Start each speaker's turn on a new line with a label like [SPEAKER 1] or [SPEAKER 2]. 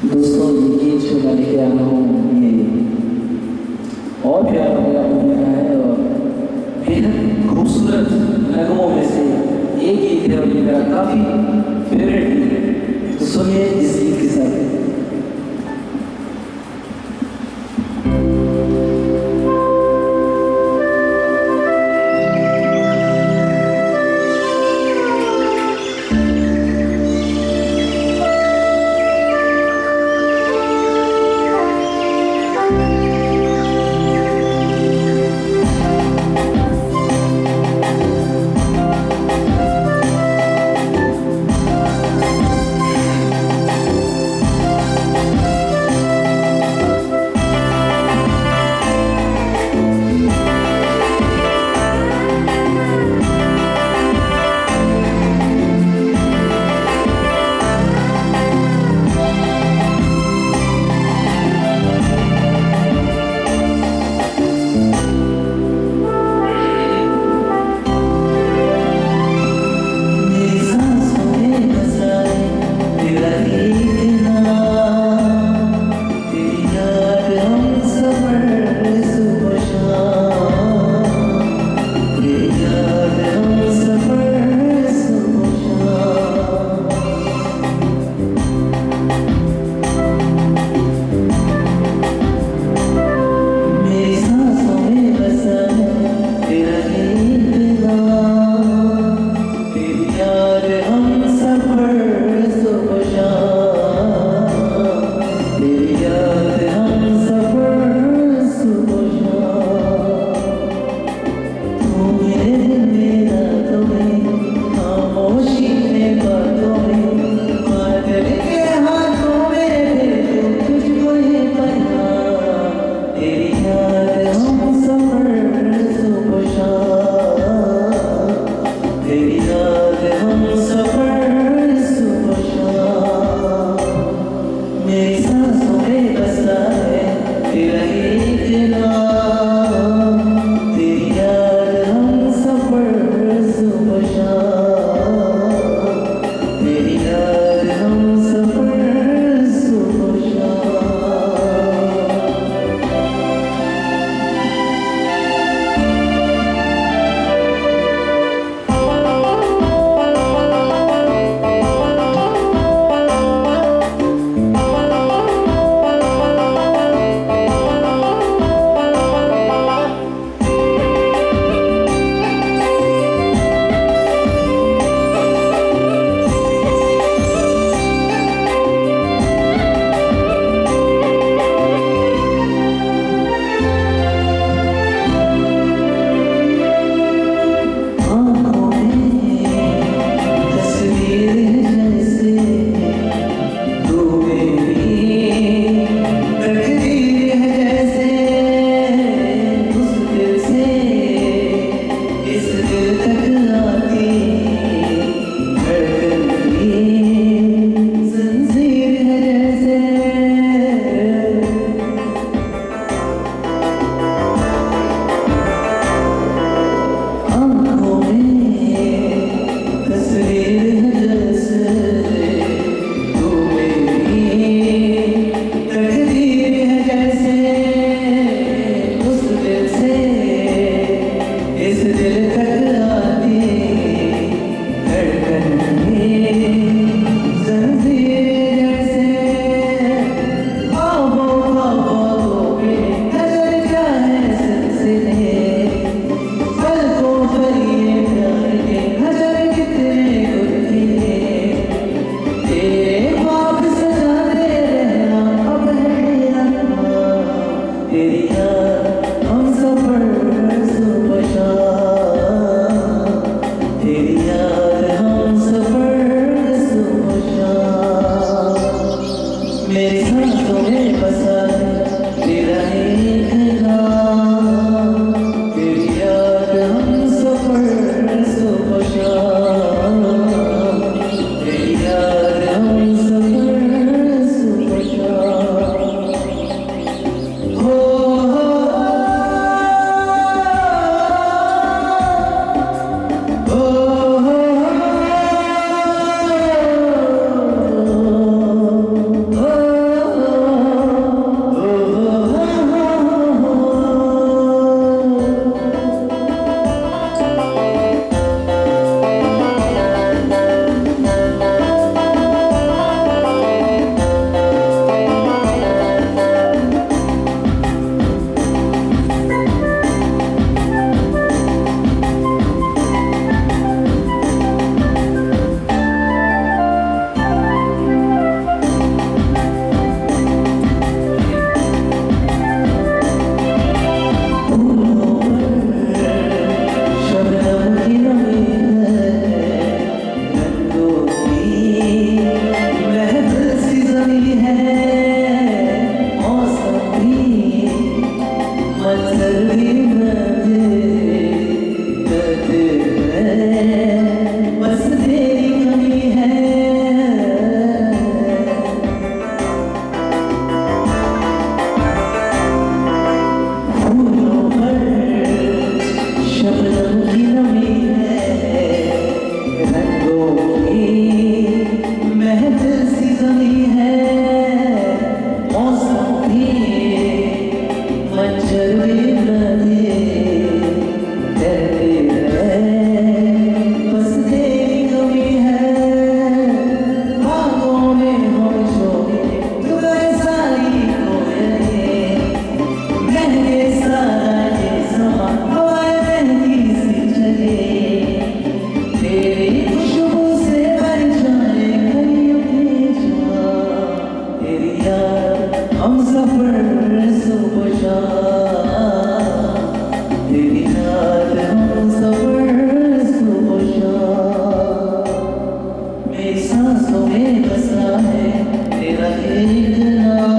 [SPEAKER 1] दोस्तों ये गीत जो मैं लेके आया हूँ ये और प्यारा मेरा गाना है और बेहद खूबसूरत नगमों में से एक गीत है और ये मेरा काफ़ी फेवरेट गीत है। तो सुनिए इस गीत के साथ। मौसम भी मच्छर भी दर्द है बस तेरी कमी है फूलों पर शबनम की नमी है रंगों की महफिल सी जमी है मौसम भी मच्छर भी लगे कहते हैं बस तेरी कमी है बागों में होशों में तुम्हारे सारी कोयले गहरे सारा ये समा हवाएं महकी सी चले तेरी खुशबू से भर जाए कलियों के जाम तेरी याद हम सफर सुबह शाम तेरी याद हम सफर सुबह शाम मेरी सांसों में बसा है तेरा एक नाम